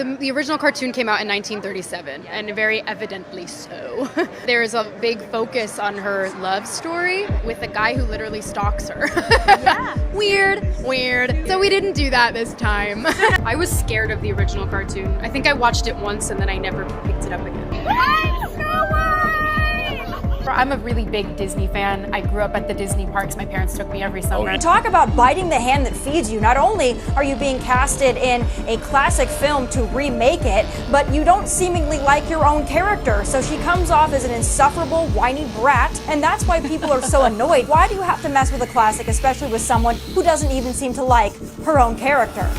The original cartoon came out in 1937, and very evidently so. There's a big focus on her love story with a guy who literally stalks her. Yeah. Weird. So we didn't do that this time. I was scared of the original cartoon. I think I watched it once and then I never picked it up again. I'm a really big Disney fan. I grew up at the Disney parks. My parents took me every summer. Talk about biting the hand that feeds you. Not only are you being casted in a classic film to remake it, but you don't seemingly like your own character. So she comes off as an insufferable, whiny brat, and that's why people are so annoyed. Why do you have to mess with a classic, especially with someone who doesn't even seem to like her own character?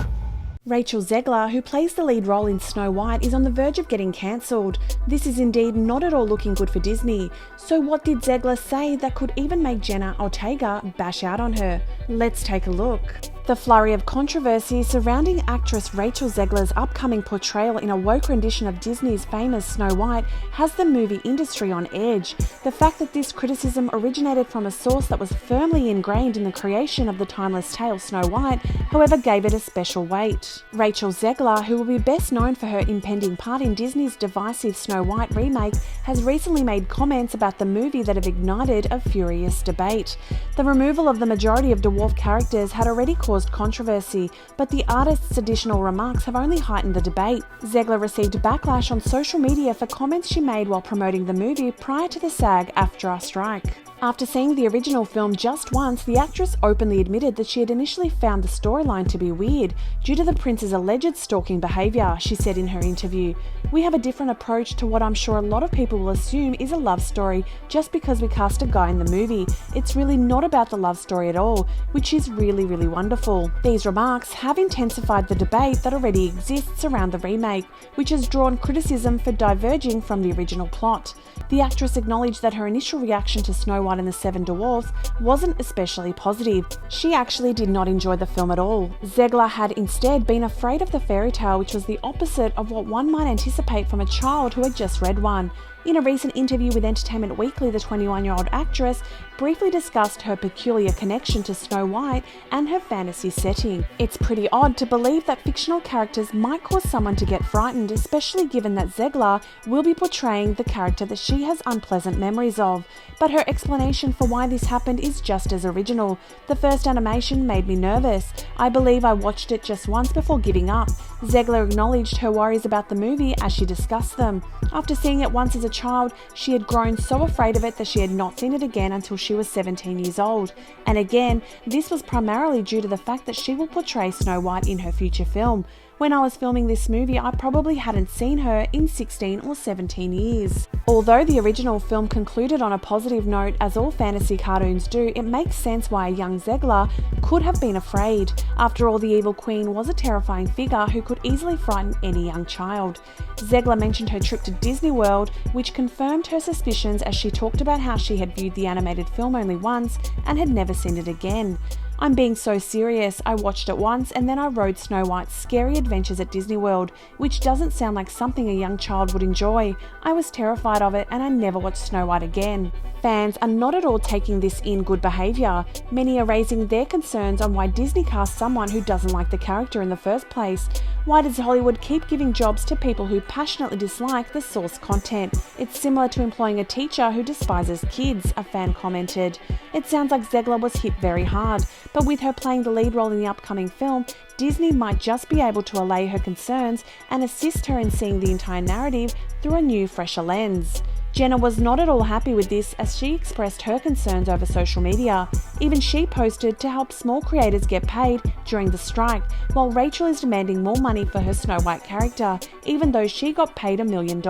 Rachel Zegler, who plays the lead role in Snow White, is on the verge of getting cancelled. This is indeed not at all looking good for Disney. So what did Zegler say that could even make Jenna Ortega bash out on her? Let's take a look. The flurry of controversy surrounding actress Rachel Zegler's upcoming portrayal in a woke rendition of Disney's famous Snow White has the movie industry on edge. The fact that this criticism originated from a source that was firmly ingrained in the creation of the timeless tale Snow White, however, gave it a special weight. Rachel Zegler, who will be best known for her impending part in Disney's divisive Snow White remake, has recently made comments about the movie that have ignited a furious debate. The removal of the majority of dwarf characters had already caused controversy, but the artist's additional remarks have only heightened the debate. Zegler received backlash on social media for comments she made while promoting the movie prior to the SAG-AFTRA strike. After seeing the original film just once, the actress openly admitted that she had initially found the storyline to be weird due to the prince's alleged stalking behaviour, she said in her interview. "We have a different approach to what I'm sure a lot of people will assume is a love story just because we cast a guy in the movie. It's really not about the love story at all, which is really, really wonderful." These remarks have intensified the debate that already exists around the remake, which has drawn criticism for diverging from the original plot. The actress acknowledged that her initial reaction to Snow White and the Seven Dwarfs wasn't especially positive. She actually did not enjoy the film at all. Zegler had instead been afraid of the fairy tale, which was the opposite of what one might anticipate from a child who had just read one. In a recent interview with Entertainment Weekly, the 21-year-old actress briefly discussed her peculiar connection to Snow White and her fantasy setting. "It's pretty odd to believe that fictional characters might cause someone to get frightened, especially given that Zegler will be portraying the character that she has unpleasant memories of. But her explanation for why this happened is just as original. The first animation made me nervous. I believe I watched it just once before giving up." Zegler acknowledged her worries about the movie as she discussed them. After seeing it once as a child, she had grown so afraid of it that she had not seen it again until she was 17 years old. And again, this was primarily due to the fact that she will portray Snow White in her future film. "When I was filming this movie, I probably hadn't seen her in 16 or 17 years. Although the original film concluded on a positive note, as all fantasy cartoons do, it makes sense why a young Zegler could have been afraid. After all, the evil queen was a terrifying figure who could easily frighten any young child." Zegler mentioned her trip to Disney World, which confirmed her suspicions as she talked about how she had viewed the animated film only once and had never seen it again. "I'm being so serious. I watched it once and then I rode Snow White's scary adventures at Disney World, which doesn't sound like something a young child would enjoy. I was terrified of it and I never watched Snow White again." Fans are not at all taking this in good behaviour. Many are raising their concerns on why Disney cast someone who doesn't like the character in the first place. Why does Hollywood keep giving jobs to people who passionately dislike the source content? It's similar to employing a teacher who despises kids, a fan commented. It sounds like Zegler was hit very hard, but with her playing the lead role in the upcoming film, Disney might just be able to allay her concerns and assist her in seeing the entire narrative through a new, fresher lens. Jenna was not at all happy with this as she expressed her concerns over social media. Even she posted to help small creators get paid during the strike, while Rachel is demanding more money for her Snow White character, even though she got paid $1 million.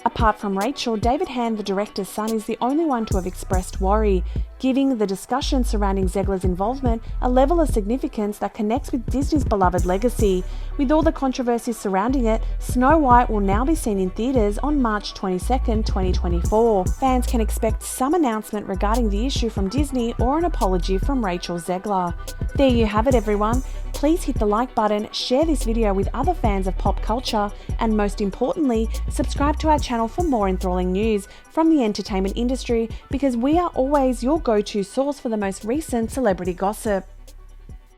Apart from Rachel, David Hand, the director's son, is the only one to have expressed worry, giving the discussion surrounding Zegler's involvement a level of significance that connects with Disney's beloved legacy. With all the controversy surrounding it, Snow White will now be seen in theatres on March 22nd, 2024. Fans can expect some announcement regarding the issue from Disney or an apology from Rachel Zegler. There you have it, everyone. Please hit the like button, share this video with other fans of pop culture, and most importantly, subscribe to our channel for more enthralling news from the entertainment industry, because we are always your go-to source for the most recent celebrity gossip.